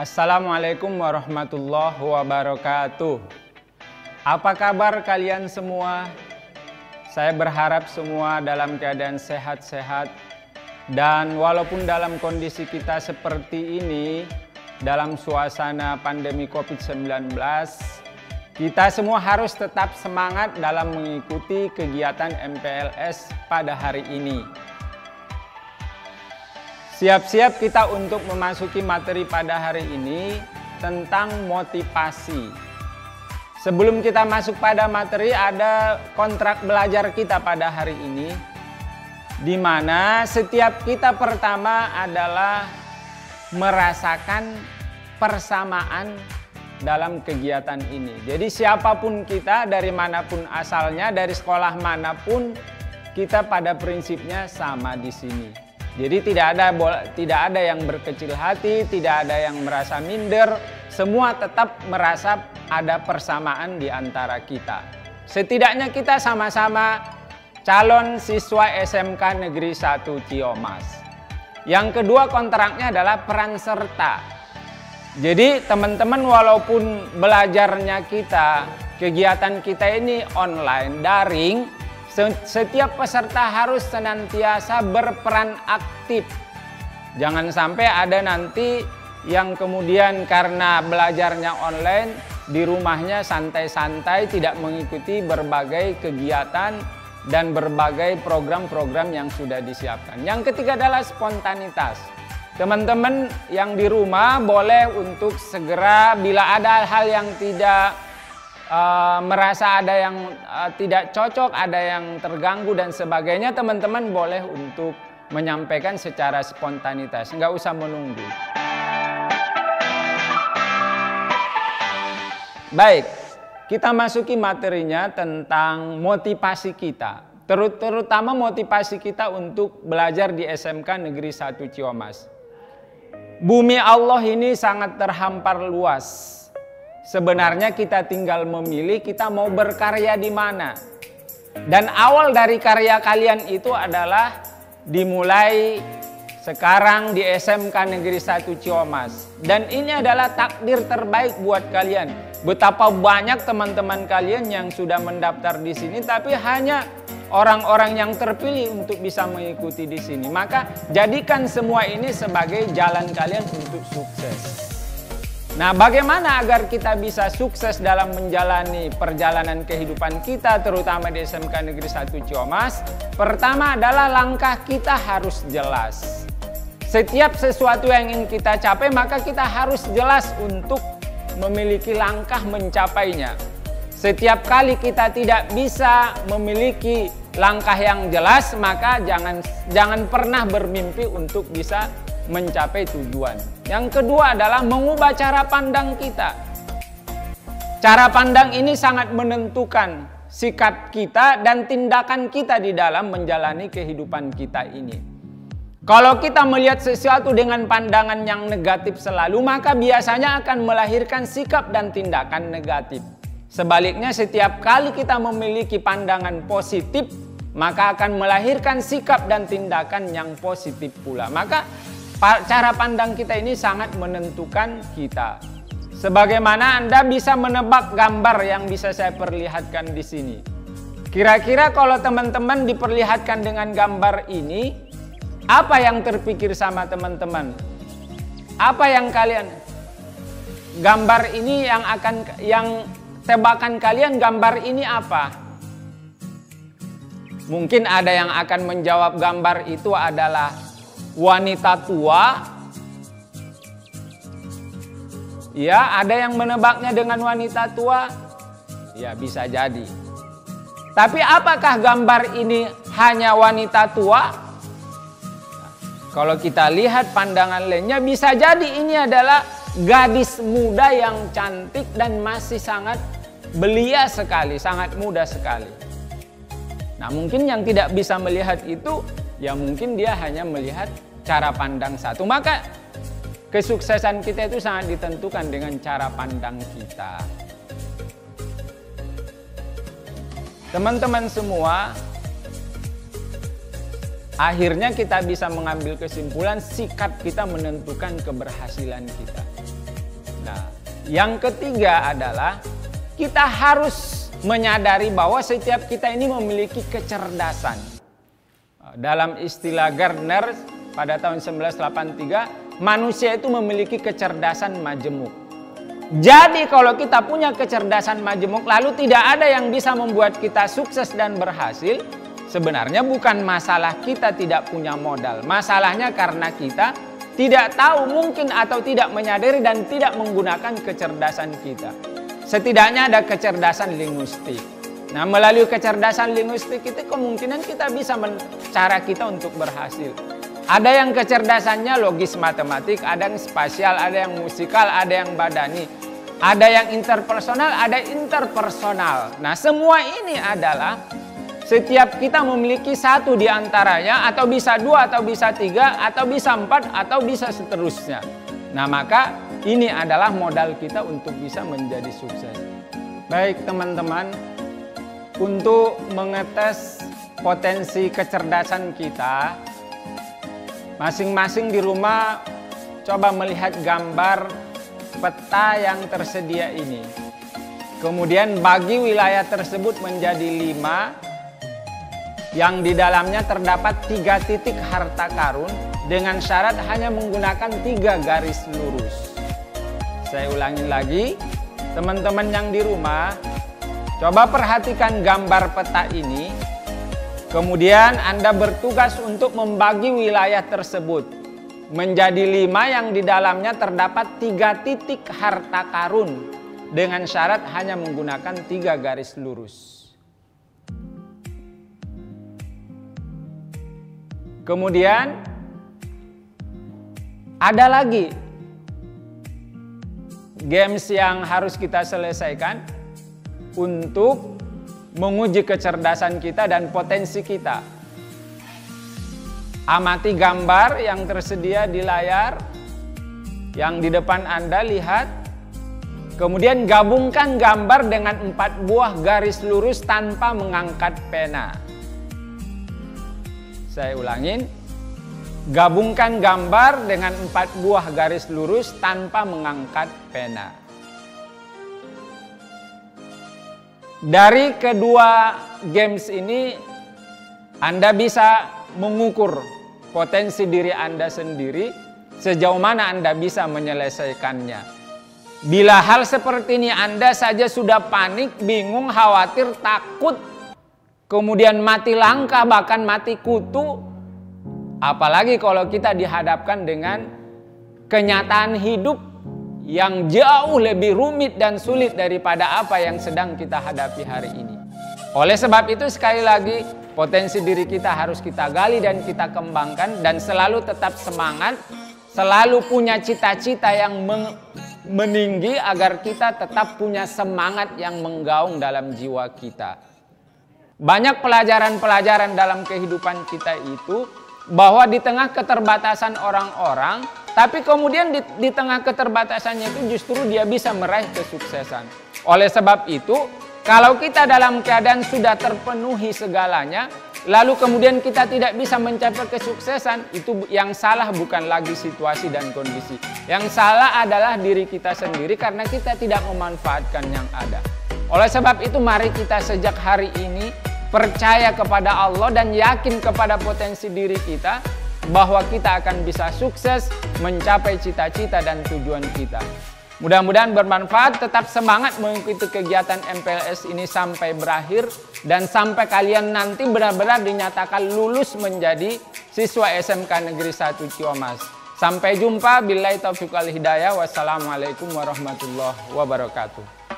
Assalamualaikum warahmatullahi wabarakatuh. Apa kabar kalian semua? Saya berharap semua dalam keadaan sehat-sehat. Dan walaupun dalam kondisi kita seperti ini, dalam suasana pandemi COVID-19, kita semua harus tetap semangat dalam mengikuti kegiatan MPLS pada hari ini. Siap-siap kita untuk memasuki materi pada hari ini tentang motivasi. Sebelum kita masuk pada materi, ada kontrak belajar kita pada hari ini, di mana setiap kita pertama adalah merasakan persamaan dalam kegiatan ini. Jadi siapapun kita, dari manapun asalnya, dari sekolah manapun, kita pada prinsipnya sama di sini. Jadi tidak ada yang berkecil hati, tidak ada yang merasa minder, semua tetap merasa ada persamaan di antara kita. Setidaknya kita sama-sama calon siswa SMK Negeri 1 Ciamas. Yang kedua kontraknya adalah peran serta. Jadi teman-teman, walaupun belajarnya kita, kegiatan kita ini online, daring, setiap peserta harus senantiasa berperan aktif. Jangan sampai ada nanti yang kemudian karena belajarnya online, di rumahnya santai-santai, tidak mengikuti berbagai kegiatan dan berbagai program-program yang sudah disiapkan. Yang ketiga adalah spontanitas. Teman-teman yang di rumah boleh untuk segera bila ada hal yang tidak merasa ada yang tidak cocok, ada yang terganggu dan sebagainya, teman-teman boleh untuk menyampaikan secara spontanitas, nggak usah menunggu. Baik, kita masuki materinya tentang motivasi kita, terutama motivasi kita untuk belajar di SMK Negeri 1 Ciamas. Bumi Allah ini sangat terhampar luas. Sebenarnya kita tinggal memilih kita mau berkarya di mana. Dan awal dari karya kalian itu adalah dimulai sekarang di SMK Negeri 1 Ciamas. Dan ini adalah takdir terbaik buat kalian. Betapa banyak teman-teman kalian yang sudah mendaftar di sini, tapi hanya orang-orang yang terpilih untuk bisa mengikuti di sini. Maka jadikan semua ini sebagai jalan kalian untuk sukses. Nah, bagaimana agar kita bisa sukses dalam menjalani perjalanan kehidupan kita, terutama di SMK Negeri 1 Ciamas? Pertama adalah langkah kita harus jelas. Setiap sesuatu yang ingin kita capai, maka kita harus jelas untuk memiliki langkah mencapainya. Setiap kali kita tidak bisa memiliki langkah yang jelas, maka jangan pernah bermimpi untuk bisa mencapai tujuan. Yang kedua adalah mengubah cara pandang kita. Cara pandang ini sangat menentukan sikap kita dan tindakan kita di dalam menjalani kehidupan kita ini. Kalau kita melihat sesuatu dengan pandangan yang negatif selalu, maka biasanya akan melahirkan sikap dan tindakan negatif. Sebaliknya, setiap kali kita memiliki pandangan positif, maka akan melahirkan sikap dan tindakan yang positif pula. Maka cara pandang kita ini sangat menentukan kita. Sebagaimana Anda bisa menebak gambar yang bisa saya perlihatkan di sini. Kira-kira kalau teman-teman diperlihatkan dengan gambar ini, apa yang terpikir sama teman-teman? Apa yang kalian gambar ini yang tebakan kalian, gambar ini apa? Mungkin ada yang akan menjawab gambar itu adalah wanita tua. Ya, ada yang menebaknya dengan wanita tua. Ya, bisa jadi. Tapi apakah gambar ini hanya wanita tua? Nah, kalau kita lihat pandangan lainnya, bisa jadi ini adalah gadis muda yang cantik dan masih sangat belia sekali, sangat muda sekali. Nah, mungkin yang tidak bisa melihat itu, ya mungkin dia hanya melihat cara pandang satu. Maka kesuksesan kita itu sangat ditentukan dengan cara pandang kita. Teman-teman semua, akhirnya kita bisa mengambil kesimpulan sikap kita menentukan keberhasilan kita. Nah, yang ketiga adalah kita harus menyadari bahwa setiap kita ini memiliki kecerdasan. Dalam istilah Gardner pada tahun 1983, manusia itu memiliki kecerdasan majemuk. Jadi kalau kita punya kecerdasan majemuk lalu tidak ada yang bisa membuat kita sukses dan berhasil, sebenarnya bukan masalah kita tidak punya modal. Masalahnya karena kita tidak tahu mungkin atau tidak menyadari dan tidak menggunakan kecerdasan kita. Setidaknya ada kecerdasan linguistik. Nah, melalui kecerdasan linguistik itu kemungkinan kita bisa cara kita untuk berhasil. Ada yang kecerdasannya logis matematik, ada yang spasial, ada yang musikal, ada yang badani. Ada yang interpersonal, ada interpersonal. Nah, semua ini adalah setiap kita memiliki satu di antaranya, atau bisa dua, atau bisa tiga, atau bisa empat, atau bisa seterusnya. Nah, maka ini adalah modal kita untuk bisa menjadi sukses. Baik teman-teman, untuk mengetes potensi kecerdasan kita, masing-masing di rumah coba melihat gambar peta yang tersedia ini. Kemudian bagi wilayah tersebut menjadi 5, yang di dalamnya terdapat 3 titik harta karun dengan syarat hanya menggunakan 3 garis lurus. Saya ulangi lagi, teman-teman yang di rumah, coba perhatikan gambar peta ini. Kemudian Anda bertugas untuk membagi wilayah tersebut menjadi 5 yang di dalamnya terdapat 3 titik harta karun dengan syarat hanya menggunakan 3 garis lurus. Kemudian ada lagi games yang harus kita selesaikan untuk menguji kecerdasan kita dan potensi kita. Amati gambar yang tersedia di layar yang di depan Anda, lihat. Kemudian gabungkan gambar dengan 4 buah garis lurus tanpa mengangkat pena. Saya ulangin. Gabungkan gambar dengan 4 buah garis lurus tanpa mengangkat pena. Dari kedua games ini, Anda bisa mengukur potensi diri Anda sendiri, sejauh mana Anda bisa menyelesaikannya. Bila hal seperti ini Anda saja sudah panik, bingung, khawatir, takut, kemudian mati langkah, bahkan mati kutu, apalagi kalau kita dihadapkan dengan kenyataan hidup yang jauh lebih rumit dan sulit daripada apa yang sedang kita hadapi hari ini. Oleh sebab itu, sekali lagi, potensi diri kita harus kita gali dan kita kembangkan, dan selalu tetap semangat, selalu punya cita-cita yang meninggi agar kita tetap punya semangat yang menggaung dalam jiwa kita. Banyak pelajaran-pelajaran dalam kehidupan kita itu, bahwa di tengah keterbatasan orang-orang, tapi kemudian di tengah keterbatasannya itu justru dia bisa meraih kesuksesan. Oleh sebab itu, kalau kita dalam keadaan sudah terpenuhi segalanya, lalu kemudian kita tidak bisa mencapai kesuksesan, itu yang salah bukan lagi situasi dan kondisi. Yang salah adalah diri kita sendiri karena kita tidak memanfaatkan yang ada. Oleh sebab itu, mari kita sejak hari ini percaya kepada Allah dan yakin kepada potensi diri kita bahwa kita akan bisa sukses mencapai cita-cita dan tujuan kita. Mudah-mudahan bermanfaat, tetap semangat mengikuti kegiatan MPLS ini sampai berakhir dan sampai kalian nanti benar-benar dinyatakan lulus menjadi siswa SMK Negeri 1 Ciamas. Sampai jumpa, billahi taufiq wal hidayah. Wassalamualaikum warahmatullahi wabarakatuh.